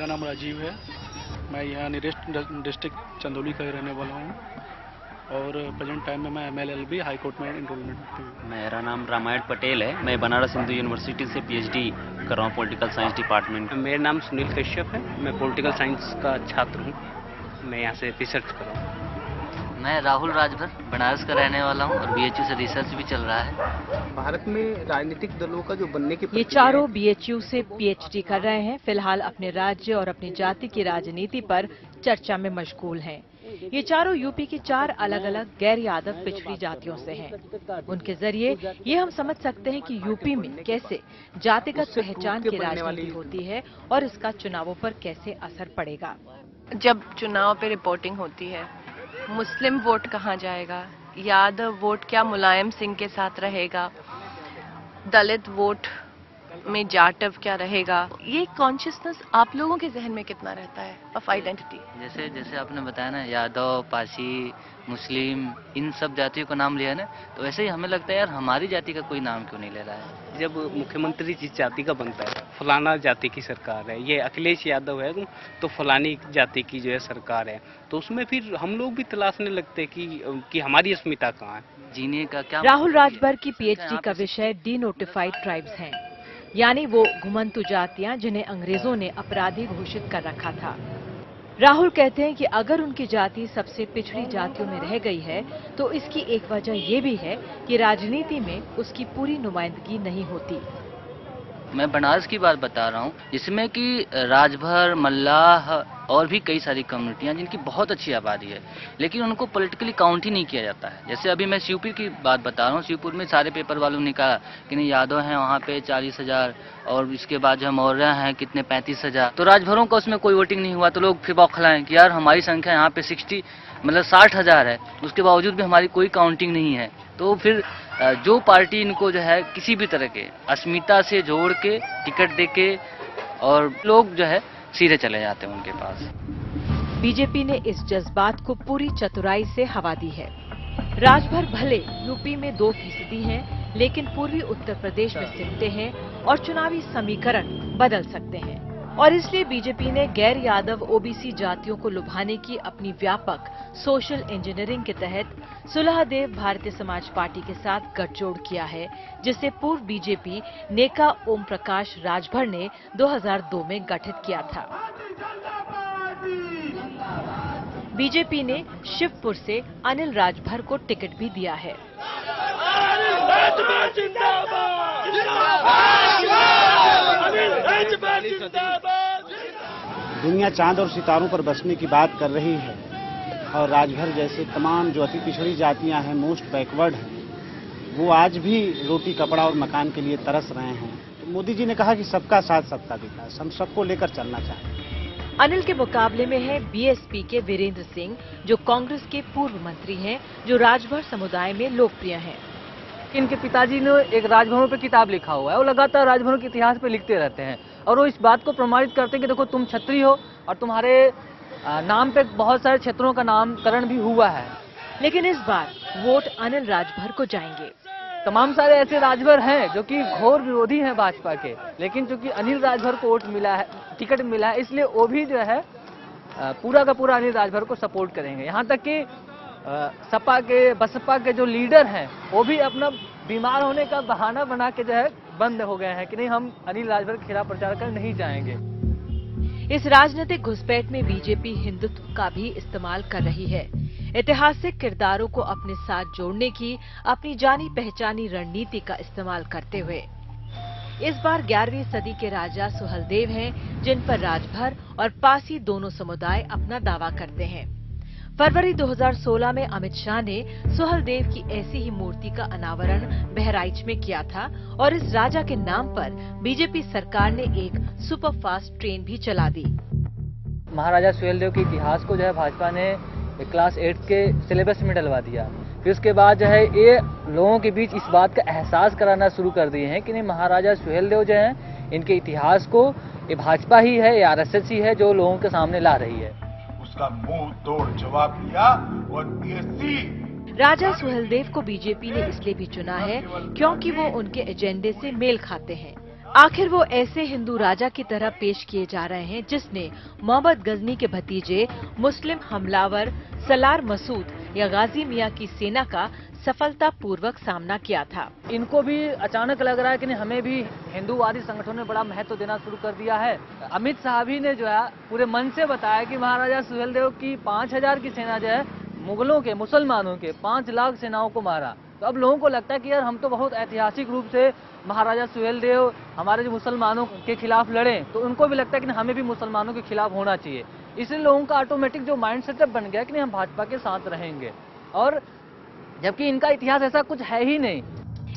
मेरा नाम राजीव है। मैं यहाँ निरेस्ट डिस्ट्रिक्ट चंदौली का ही रहने वाला हूँ और प्रेजेंट टाइम में मैं MLLB हाई कोर्ट में इनरोलमेंट हूँ। मेरा नाम रामायण पटेल है। मैं बनारस हिंदू यूनिवर्सिटी से PhD कर रहा हूँ पॉलिटिकल साइंस डिपार्टमेंट। मेरा नाम सुनील कश्यप है। मैं पॉलिटिकल साइंस का छात्र हूँ। मैं यहाँ से रिसर्च कर रहा हूँ। मैं राहुल राजभर बनारस का रहने वाला हूँ और BHU से रिसर्च भी चल रहा है। भारत में राजनीतिक दलों का जो बनने की ये चारों BHU से PhD कर रहे हैं। फिलहाल अपने राज्य और अपनी जाति की राजनीति पर चर्चा में मशगूल हैं। ये चारों यूपी की 4 अलग-अलग गैर यादव पिछड़ी जातियों से हैं। उनके जरिए ये हम समझ सकते हैं कि यूपी में कैसे जातिगत पहचान की राजनीति होती है और इसका चुनावों पर कैसे असर पड़ेगा। जब चुनाव पे रिपोर्टिंग होती है, मुस्लिम वोट कहाँ जाएगा, यादव वोट क्या मुलायम सिंह के साथ रहेगा, दलित वोट में जाटव क्या रहेगा, ये कॉन्शियसनेस आप लोगों के जहन में कितना रहता है ऑफ आइडेंटिटी? जैसे आपने बताया ना, यादव, पासी, मुस्लिम, इन सब जातियों का नाम लिया ना, तो वैसे ही हमें लगता है यार हमारी जाति का कोई नाम क्यों नहीं ले रहा है। जब मुख्यमंत्री जिस जाति का बनता है, फलाना जाति की सरकार है, ये अखिलेश यादव है तो फलानी जाति की जो है सरकार है, तो उसमें फिर हम लोग भी तलाशने लगते हैं कि हमारी अस्मिता कहाँ है, जीने का क्या। राहुल राजभर की PhD का विषय डिनोटिफाइड ट्राइब्स हैं, यानी वो घुमंतु जातियां जिन्हें अंग्रेजों ने अपराधी घोषित कर रखा था। राहुल कहते हैं कि अगर उनकी जाति सबसे पिछड़ी जातियों में रह गई है तो इसकी एक वजह ये भी है कि राजनीति में उसकी पूरी नुमाइंदगी नहीं होती। मैं बनारस की बात बता रहा हूँ, जिसमें कि राजभर, मल्लाह और भी कई सारी कम्युनिटियाँ जिनकी बहुत अच्छी आबादी है, लेकिन उनको पॉलिटिकली काउंट ही नहीं किया जाता है। जैसे अभी मैं शिवपुर की बात बता रहा हूँ, शिवपुर में सारे पेपर वालों ने कहा कि नहीं यादव हैं वहाँ पे 40,000 और इसके बाद जो मौर्य हैं कितने 35,000, तो राजभरों का उसमें कोई वोटिंग नहीं हुआ। तो लोग फिर बौखलाएं कि यार हमारी संख्या यहाँ पे 60,000 है, उसके बावजूद भी हमारी कोई काउंटिंग नहीं है। तो फिर जो पार्टी इनको जो है किसी भी तरह के अस्मिता से जोड़ के टिकट देके और लोग जो है सीधे चले जाते हैं उनके पास। बीजेपी ने इस जज्बात को पूरी चतुराई से हवा दी है। राजभर भले यूपी में 2% हैं, लेकिन पूर्वी उत्तर प्रदेश में सिमटे हैं और चुनावी समीकरण बदल सकते हैं। और इसलिए बीजेपी ने गैर यादव OBC जातियों को लुभाने की अपनी व्यापक सोशल इंजीनियरिंग के तहत सुलहदेव भारतीय समाज पार्टी के साथ गठजोड़ किया है, जिसे पूर्व बीजेपी नेता ओम प्रकाश राजभर ने 2002 में गठित किया था। बीजेपी ने शिवपुर से अनिल राजभर को टिकट भी दिया है। दुनिया चांद और सितारों पर बसने की बात कर रही है और राजभर जैसे तमाम जो अति पिछड़ी जातियां हैं, मोस्ट बैकवर्ड हैं, वो आज भी रोटी, कपड़ा और मकान के लिए तरस रहे हैं। तो मोदी जी ने कहा कि सबका साथ सबका विकास, हम सबको लेकर चलना चाहते हैं। अनिल के मुकाबले में है BSP के वीरेंद्र सिंह, जो कांग्रेस के पूर्व मंत्री हैं, जो राजभर समुदाय में लोकप्रिय हैं। इनके पिताजी ने एक राजभरों पर किताब लिखा हुआ है, वो लगातार राजभरों के इतिहास पे लिखते रहते हैं और वो इस बात को प्रमाणित करते हैं कि देखो तुम क्षत्रिय हो और तुम्हारे नाम पे बहुत सारे क्षेत्रों का नामकरण भी हुआ है। लेकिन इस बार वोट अनिल राजभर को जाएंगे। तमाम सारे ऐसे राजभर हैं जो कि घोर विरोधी हैं भाजपा के, लेकिन चूंकि अनिल राजभर को वोट मिला है, टिकट मिला है, इसलिए वो भी जो है पूरा का पूरा अनिल राजभर को सपोर्ट करेंगे। यहाँ तक कि बसपा के जो लीडर हैं वो भी अपना बीमार होने का बहाना बना के जो है बंद हो गए हैं कि नहीं, हम अनिल राजभर के खिलाफ प्रचार कर नहीं जाएंगे। इस राजनीतिक घुसपैठ में बीजेपी हिंदुत्व का भी इस्तेमाल कर रही है। ऐतिहासिक किरदारों को अपने साथ जोड़ने की अपनी जानी पहचानी रणनीति का इस्तेमाल करते हुए इस बार 11वीं सदी के राजा सुहलदेव हैं, जिन पर राजभर और पासी दोनों समुदाय अपना दावा करते हैं। फरवरी 2016 में अमित शाह ने सुहलदेव की ऐसी ही मूर्ति का अनावरण बहराइच में किया था और इस राजा के नाम पर बीजेपी सरकार ने एक सुपरफास्ट ट्रेन भी चला दी। महाराजा सुहेलदेव के इतिहास को जो है भाजपा ने क्लास 8 के सिलेबस में डलवा दिया। फिर उसके बाद जो है ये लोगों के बीच इस बात का एहसास कराना शुरू कर दिए हैं कि नहीं, महाराजा सुहेलदेव जो हैं इनके इतिहास को ये भाजपा ही है, ये RSS ही है जो लोगों के सामने ला रही है। उसका मुंह तोड़ जवाब दिया और BSC। राजा सुहेलदेव को बीजेपी ने इसलिए भी चुना है क्योंकि वो उनके एजेंडे से मेल खाते हैं। आखिर वो ऐसे हिंदू राजा की तरह पेश किए जा रहे हैं जिसने मोहम्मद गजनी के भतीजे मुस्लिम हमलावर सलार मसूद या गाजी मियां की सेना का सफलतापूर्वक सामना किया था। इनको भी अचानक लग रहा है कि नहीं, हमें भी हिंदूवादी संगठनों ने बड़ा महत्व देना शुरू कर दिया है। अमित शाह भी ने जो है पूरे मन से बताया कि महाराजा सुहेलदेव की 5000 की सेना जो है मुगलों के, मुसलमानों के 5 लाख सेनाओं को मारा। तो अब लोगों को लगता है कि यार हम तो बहुत ऐतिहासिक रूप से महाराजा सुहेलदेव हमारे जो मुसलमानों के खिलाफ लड़े, तो उनको भी लगता है कि हमें भी मुसलमानों के खिलाफ होना चाहिए। इसलिए लोगों का ऑटोमेटिक जो माइंड सेटअप बन गया कि नहीं, हम भाजपा के साथ रहेंगे, और जबकि इनका इतिहास ऐसा कुछ है ही नहीं।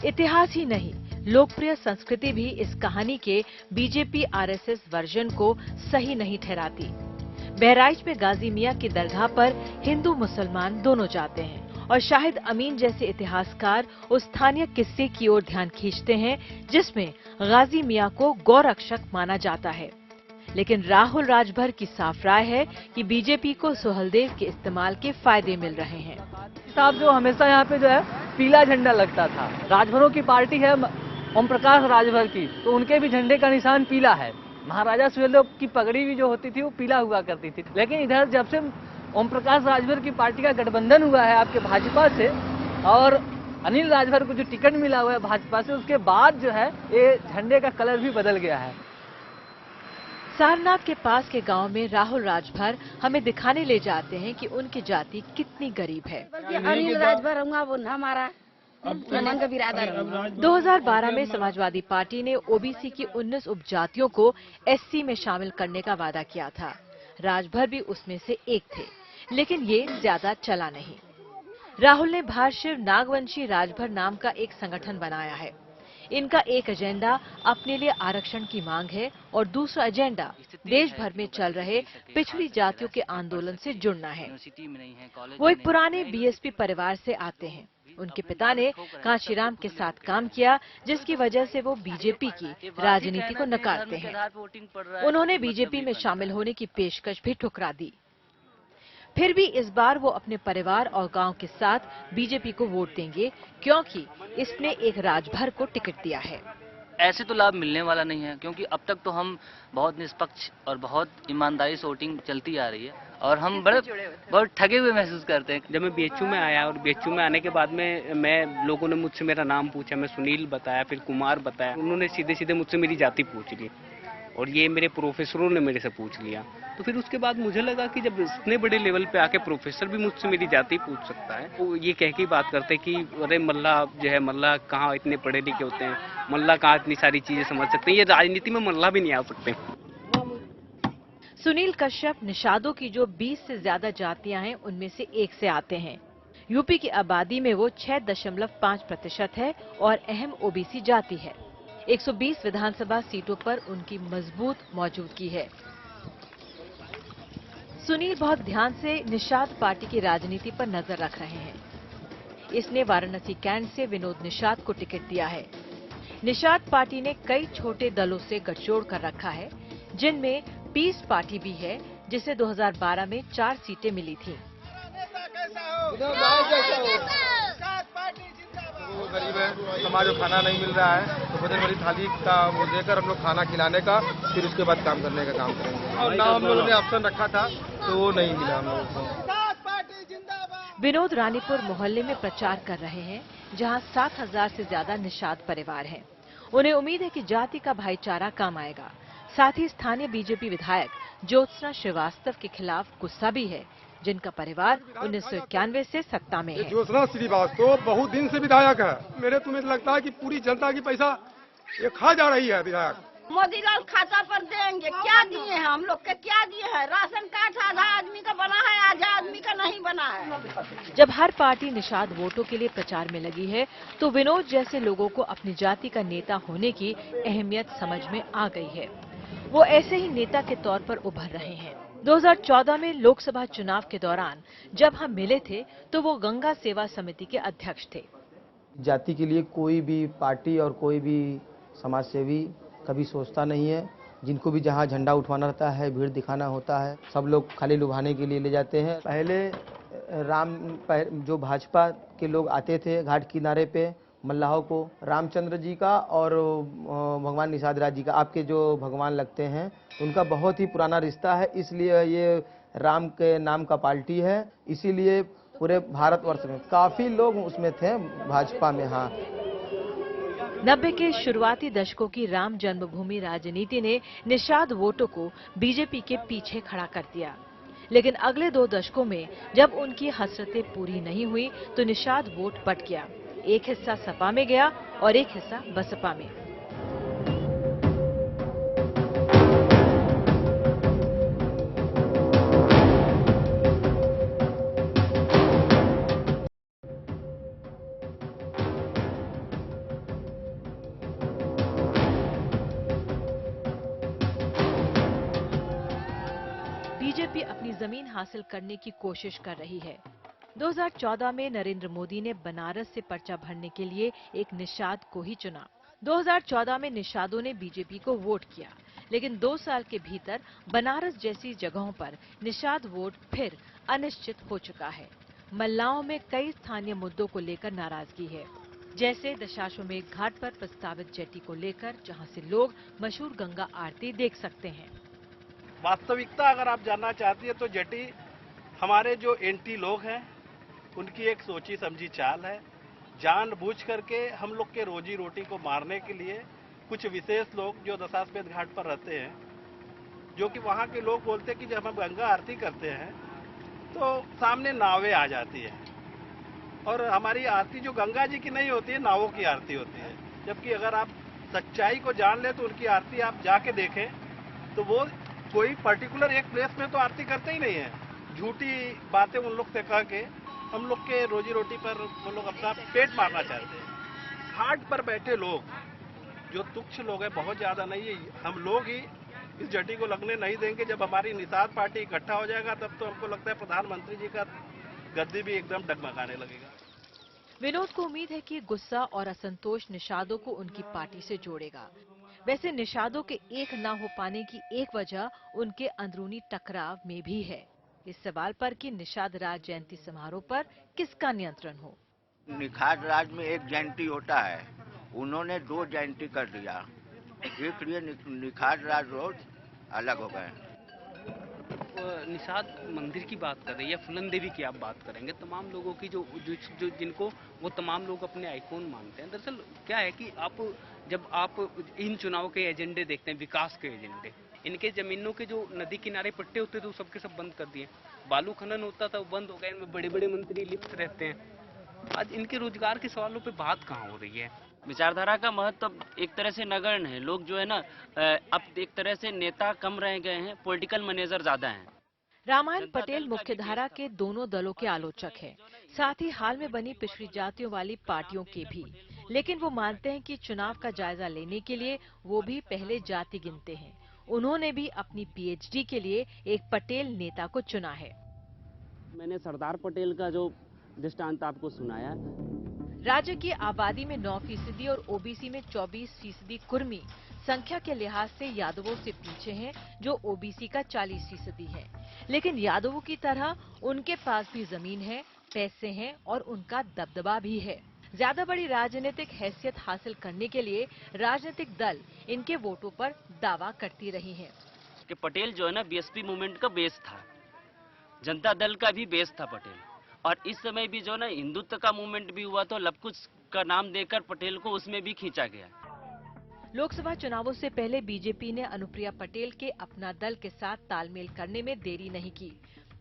इतिहास ही नहीं, लोकप्रिय संस्कृति भी इस कहानी के बीजेपी आरएसएस वर्जन को सही नहीं ठहराती। बहराइच में गाजी मियां की दरगाह पर हिंदू मुसलमान दोनों जाते हैं और शाहिद अमीन जैसे इतिहासकार उस स्थानीय किस्से की ओर ध्यान खींचते हैं जिसमें गाजी मियां को गौरक्षक माना जाता है। लेकिन राहुल राजभर की साफ राय है कि बीजेपी को सुहेलदेव के इस्तेमाल के फायदे मिल रहे हैं। साहब जो हमेशा यहाँ पे जो है पीला झंडा लगता था, राजभरों की पार्टी है ओम प्रकाश राजभर की, तो उनके भी झंडे का निशान पीला है। महाराजा सुहेलदेव की पगड़ी भी जो होती थी वो पीला हुआ करती थी। लेकिन इधर जब से ओम प्रकाश राजभर की पार्टी का गठबंधन हुआ है आपके भाजपा से, और अनिल राजभर को जो टिकट मिला हुआ है भाजपा से, उसके बाद जो है ये झंडे का कलर भी बदल गया है। सारनाथ के पास के गांव में राहुल राजभर हमें दिखाने ले जाते हैं कि उनकी जाति कितनी गरीब है। अनिल राजभर हमारा 2012 में समाजवादी पार्टी ने ओबीसी की 19 उपजातियों को एससी में शामिल करने का वादा किया था। राजभर भी उसमें से एक थे, लेकिन ये ज्यादा चला नहीं। राहुल ने भारशिव नागवंशी राजभर नाम का एक संगठन बनाया है। इनका एक एजेंडा अपने लिए आरक्षण की मांग है और दूसरा एजेंडा देश भर में चल रहे पिछड़ी जातियों के आंदोलन से जुड़ना है। वो एक पुराने बीएसपी परिवार से आते हैं। उनके पिता ने कांशीराम के साथ काम किया, जिसकी वजह से वो बीजेपी की राजनीति को नकारते हैं। उन्होंने बीजेपी में शामिल होने की पेशकश भी ठुकरा दी। फिर भी इस बार वो अपने परिवार और गांव के साथ बीजेपी को वोट देंगे, क्योंकि इसने एक राजभर को टिकट दिया है। ऐसे तो लाभ मिलने वाला नहीं है, क्योंकि अब तक तो हम बहुत निष्पक्ष और बहुत ईमानदारी से वोटिंग चलती आ रही है और हम बहुत ठगे हुए महसूस करते हैं। जब मैं बीएचयू में आया और बीएचयू में आने के बाद में मैं लोगों ने मुझसे मेरा नाम पूछा, मैं सुनील बताया, फिर कुमार बताया, उन्होंने सीधे सीधे मुझसे मेरी जाति पूछ ली और ये मेरे प्रोफेसरों ने मेरे से पूछ लिया। तो फिर उसके बाद मुझे लगा कि जब इतने बड़े लेवल पे आके प्रोफेसर भी मुझसे मेरी जाति पूछ सकता है, तो ये कह के बात करते कि अरे मल्ला जो है, मल्ला कहाँ इतने पढ़े लिखे होते हैं, मल्ला कहाँ इतनी सारी चीजें समझ सकते हैं, ये राजनीति में मल्ला भी नहीं आ सकते। सुनील कश्यप निषादों की जो 20 से ज्यादा जातियां हैं उनमें से एक से आते हैं। यूपी की आबादी में वो 6.5% है और अहम ओबीसी जाति है। 120 विधानसभा सीटों पर उनकी मजबूत मौजूदगी है। सुनील बहुत ध्यान से निषाद पार्टी की राजनीति पर नजर रख रहे हैं। इसने वाराणसी कैंट से विनोद निषाद को टिकट दिया है। निषाद पार्टी ने कई छोटे दलों से गठजोड़ कर रखा है, जिनमें पीस पार्टी भी है, जिसे 2012 में 4 सीटें मिली थी। वो गरीब है, समाज को खाना नहीं मिल रहा है, तो भोजन वाली थाली का वो देकर हम लोग खाना खिलाने का, फिर उसके बाद काम करने का काम करेंगे। और ना हम लोगों ने ऑप्शन रखा था तो वो नहीं मिला हम लोगों को। विनोद रानीपुर मोहल्ले में प्रचार कर रहे हैं, जहां 7000 से ज्यादा निषाद परिवार हैं। उन्हें उम्मीद है कि जाति का भाईचारा काम आएगा। साथ ही स्थानीय बीजेपी विधायक ज्योत्सना श्रीवास्तव के खिलाफ गुस्सा भी है, जिनका परिवार 1991 से सत्ता में है। ज्योत्सना श्रीवास्तव बहुत दिन से विधायक है। मेरे तुम्हें लगता है कि पूरी जनता की पैसा ये खा जा रही है विधायक। मोदीलाल खाता पर देंगे, क्या दिए हैं हम लोग के, क्या दिए हैं? राशन कार्ड आधा आदमी का बना है, आधा आदमी का नहीं बना है। जब हर पार्टी निषाद वोटों के लिए प्रचार में लगी है, तो विनोद जैसे लोगों को अपनी जाति का नेता होने की अहमियत समझ में आ गई है। वो ऐसे ही नेता के तौर पर उभर रहे हैं। 2014 में लोकसभा चुनाव के दौरान जब हम मिले थे, तो वो गंगा सेवा समिति के अध्यक्ष थे। जाति के लिए कोई भी पार्टी और कोई भी समाज सेवी कभी सोचता नहीं है। जिनको भी जहां झंडा उठवाना रहता है, भीड़ दिखाना होता है, सब लोग खाली लुभाने के लिए ले जाते हैं। पहले जो भाजपा के लोग आते थे घाट किनारे पे, मल्लाहों को रामचंद्र जी का और भगवान निषाद राज जी का, आपके जो भगवान लगते हैं, उनका बहुत ही पुराना रिश्ता है। इसलिए ये राम के नाम का पार्टी है, इसीलिए पूरे भारतवर्ष में काफी लोग उसमें थे भाजपा में। हाँ, 90 के शुरुआती दशकों की राम जन्मभूमि राजनीति ने निषाद वोटों को बीजेपी के पीछे खड़ा कर दिया, लेकिन अगले 2 दशकों में जब उनकी हसरतें पूरी नहीं हुई तो निषाद वोट बट गया। एक हिस्सा सपा में गया और एक हिस्सा बसपा में। बीजेपी अपनी जमीन हासिल करने की कोशिश कर रही है। 2014 में नरेंद्र मोदी ने बनारस से पर्चा भरने के लिए एक निषाद को ही चुना। 2014 में निषादों ने बीजेपी को वोट किया, लेकिन 2 साल के भीतर बनारस जैसी जगहों पर निषाद वोट फिर अनिश्चित हो चुका है। मल्लाओं में कई स्थानीय मुद्दों को लेकर नाराजगी है, जैसे दशाश्वमेध घाट पर प्रस्तावित जेटी को लेकर, जहां से लोग मशहूर गंगा आरती देख सकते हैं। वास्तविकता अगर आप जानना चाहती है तो जेटी हमारे जो एंटी लोग हैं उनकी एक सोची समझी चाल है। जानबूझ करके हम लोग के रोजी रोटी को मारने के लिए कुछ विशेष लोग जो दशाश्वमेध घाट पर रहते हैं, जो कि वहाँ के लोग बोलते हैं कि जब हम गंगा आरती करते हैं तो सामने नावें आ जाती है और हमारी आरती जो गंगा जी की नहीं होती है, नावों की आरती होती है। जबकि अगर आप सच्चाई को जान ले तो उनकी आरती आप जाके देखें तो वो कोई पर्टिकुलर एक प्लेस में तो आरती करते ही नहीं है। झूठी बातें उन लोग से कह के हम लोग के रोजी रोटी पर वो लोग अपना पेट मारना चाहते हैं। घाट पर बैठे लोग जो तुच्छ लोग हैं, बहुत ज्यादा नहीं है, हम लोग ही इस जेटी को लगने नहीं देंगे। जब हमारी निषाद पार्टी इकट्ठा हो जाएगा तब तो हमको लगता है प्रधानमंत्री जी का गद्दी भी एकदम डगमगाने लगेगा। विनोद को उम्मीद है कि गुस्सा और असंतोष निषादों को उनकी पार्टी से जोड़ेगा। वैसे निषादों के एक न हो पाने की एक वजह उनके अंदरूनी टकराव में भी है। इस सवाल पर कि निषाद राज जयंती समारोह पर किसका नियंत्रण हो। निषाद राज में एक जयंती होता है, उन्होंने 2 जयंती कर दिया, इसलिए निषाद राज रोज अलग हो गए। निषाद मंदिर की बात कर रही है, फूलन देवी की आप बात करेंगे, तमाम लोगों की जो जिनको वो तमाम लोग अपने आइकॉन मानते हैं। दरअसल क्या है कि जब आप इन चुनाव के एजेंडे देखते हैं, विकास के एजेंडे, इनके जमीनों के जो नदी किनारे पट्टे होते थे वो सबके सब बंद कर दिए। बालू खनन होता था वो बंद हो गया, इनमें बड़े बड़े मंत्री लिप्त रहते हैं। आज इनके रोजगार के सवालों पे बात कहाँ हो रही है। विचारधारा का महत्व एक तरह से नगण्य है। लोग जो है ना, अब एक तरह से नेता कम रह गए हैं, पॉलिटिकल मैनेजर ज्यादा हैं। रामायण पटेल मुख्यधारा के दोनों दलों के आलोचक हैं, साथ ही हाल में बनी पिछड़ी जातियों वाली पार्टियों के भी। लेकिन वो मानते हैं कि चुनाव का जायजा लेने के लिए वो भी पहले जाति गिनते हैं। उन्होंने भी अपनी पीएचडी के लिए एक पटेल नेता को चुना है। मैंने सरदार पटेल का जो दृष्टांत आपको सुनाया। राज्य की आबादी में 9% और ओबीसी में 24% कुर्मी संख्या के लिहाज से यादवों से पीछे हैं, जो ओबीसी का 40% है। लेकिन यादवों की तरह उनके पास भी जमीन है, पैसे हैं और उनका दबदबा भी है। ज्यादा बड़ी राजनीतिक हैसियत हासिल करने के लिए राजनीतिक दल इनके वोटों पर दावा करती रही हैं। कि पटेल जो है ना, बीएसपी मूवमेंट का बेस था, जनता दल का भी बेस था पटेल। और इस समय भी जो ना हिंदुत्व का मूवमेंट भी हुआ तो लवकुश का नाम देकर पटेल को उसमें भी खींचा गया। लोकसभा चुनावों से पहले बीजेपी ने अनुप्रिया पटेल के अपना दल के साथ तालमेल करने में देरी नहीं की,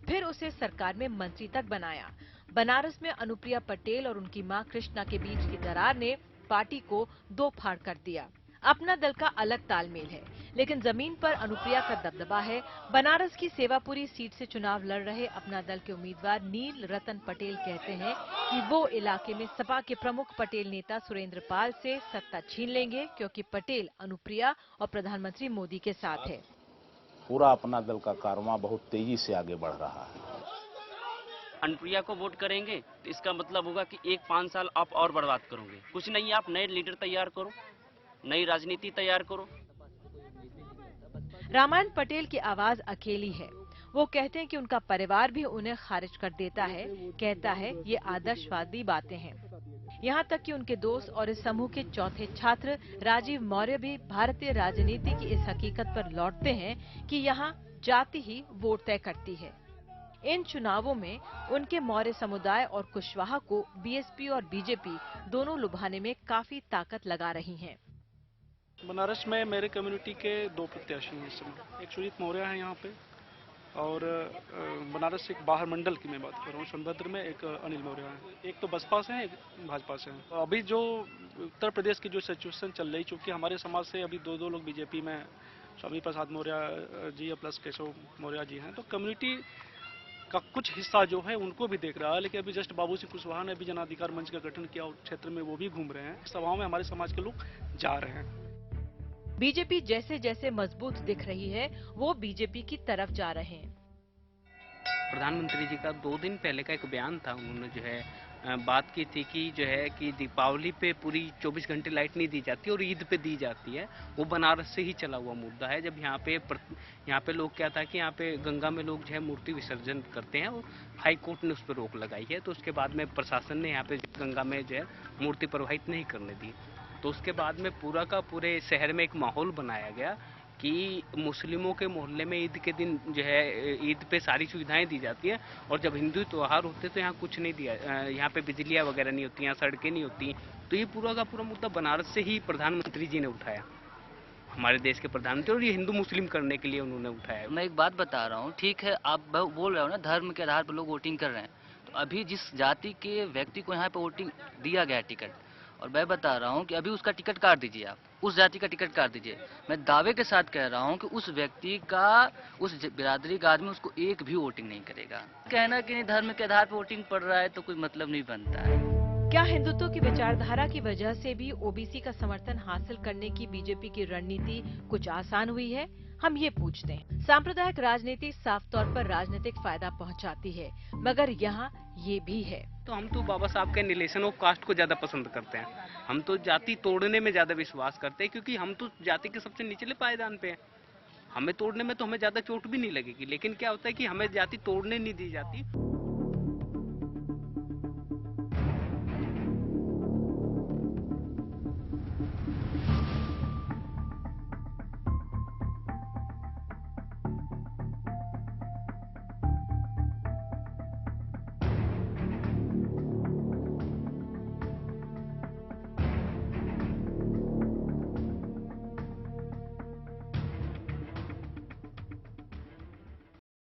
फिर उसे सरकार में मंत्री तक बनाया। बनारस में अनुप्रिया पटेल और उनकी मां कृष्णा के बीच की दरार ने पार्टी को 2 फाड़ कर दिया। अपना दल का अलग तालमेल है, लेकिन जमीन पर अनुप्रिया का दबदबा है। बनारस की सेवापुरी सीट से चुनाव लड़ रहे अपना दल के उम्मीदवार नील रतन पटेल कहते हैं कि वो इलाके में सपा के प्रमुख पटेल नेता सुरेंद्र पाल से सत्ता छीन लेंगे, क्योंकि पटेल अनुप्रिया और प्रधानमंत्री मोदी के साथ है। पूरा अपना दल का कारवां बहुत तेजी से आगे बढ़ रहा है। अनुप्रिया को वोट करेंगे तो इसका मतलब होगा कि 1-5 साल आप और बर्बाद करोगे। कुछ नहीं, आप नए लीडर तैयार करो, नई राजनीति तैयार करो। रामायण पटेल की आवाज अकेली है। वो कहते हैं कि उनका परिवार भी उन्हें खारिज कर देता है, कहता है ये आदर्शवादी बातें हैं। यहाँ तक कि उनके दोस्त और इस समूह के चौथे छात्र राजीव मौर्य भी भारतीय राजनीति की इस हकीकत पर लौटते हैं कि यहाँ जाति ही वोट तय करती है। इन चुनावों में उनके मौर्य समुदाय और कुशवाहा को बीएसपी और बीजेपी दोनों लुभाने में काफी ताकत लगा रही हैं। बनारस में मेरे कम्युनिटी के 2 प्रत्याशी हैं इस समय। एक सुजीत मौर्य है यहाँ पे, और बनारस से एक बाहर मंडल की मैं बात कर रहा हूँ, सोनभद्र में एक अनिल मौर्य है। एक तो बसपा से है, एक भाजपा से है। अभी जो उत्तर प्रदेश की जो सिचुएशन चल रही, चूँकि हमारे समाज से अभी 2 लोग बीजेपी में, स्वामी प्रसाद मौर्य जी और प्लस केशव मौर्य जी हैं, तो कम्युनिटी का कुछ हिस्सा जो है उनको भी देख रहा है। लेकिन अभी जस्ट बाबू सिंह कुशवाहा ने भी जन अधिकार मंच का गठन किया और क्षेत्र में वो भी घूम रहे हैं, सभाओं में हमारे समाज के लोग जा रहे हैं। बीजेपी जैसे जैसे मजबूत दिख रही है, वो बीजेपी की तरफ जा रहे हैं। प्रधानमंत्री जी का 2 दिन पहले का एक बयान था, उन्होंने जो है बात की थी कि जो है कि दीपावली पे पूरी 24 घंटे लाइट नहीं दी जाती और ईद पे दी जाती है। वो बनारस से ही चला हुआ मुद्दा है। जब यहाँ पे लोग क्या था कि यहाँ पे गंगा में लोग जो है मूर्ति विसर्जन करते हैं और हाई कोर्ट ने उस पर रोक लगाई है, तो उसके बाद में प्रशासन ने यहाँ पे गंगा में जो है मूर्ति प्रवाहित नहीं करने दी। तो उसके बाद में पूरा का पूरे शहर में एक माहौल बनाया गया कि मुस्लिमों के मोहल्ले में ईद के दिन जो है ईद पे सारी सुविधाएं दी जाती हैं, और जब हिंदू त्योहार होते तो यहाँ कुछ नहीं दिया, यहाँ पे बिजलियाँ वगैरह नहीं होती, यहाँ सड़कें नहीं होती। तो ये पूरा का पूरा मुद्दा बनारस से ही प्रधानमंत्री जी ने उठाया, हमारे देश के प्रधानमंत्री, और ये हिंदू मुस्लिम करने के लिए उन्होंने उठाया। मैं एक बात बता रहा हूँ, ठीक है आप बोल रहे हो ना धर्म के आधार पर लोग वोटिंग कर रहे हैं, तो अभी जिस जाति के व्यक्ति को यहाँ पे वोटिंग दिया गया टिकट, और मैं बता रहा हूँ कि अभी उसका टिकट काट दीजिए, आप उस जाति का टिकट काट दीजिए, मैं दावे के साथ कह रहा हूँ कि उस व्यक्ति का, उस बिरादरी का आदमी उसको एक भी वोटिंग नहीं करेगा। कहना कि नहीं धर्म के आधार पर वोटिंग पड़ रहा है तो कोई मतलब नहीं बनता है। क्या हिंदुत्व की विचारधारा की वजह से भी ओबीसी का समर्थन हासिल करने की बीजेपी की रणनीति कुछ आसान हुई है? हम ये पूछते हैं। सांप्रदायिक राजनीति साफ तौर पर राजनीतिक फायदा पहुंचाती है, मगर यहाँ ये भी है। तो हम तो बाबा साहब के रिलेशन ऑफ कास्ट को ज्यादा पसंद करते हैं। हम तो जाति तोड़ने में ज्यादा विश्वास करते हैं, क्योंकि हम तो जाति के सबसे निचले पायदान पे हैं। हमें तोड़ने में तो हमें ज्यादा चोट भी नहीं लगेगी, लेकिन क्या होता है कि हमें जाति तोड़ने नहीं दी जाती।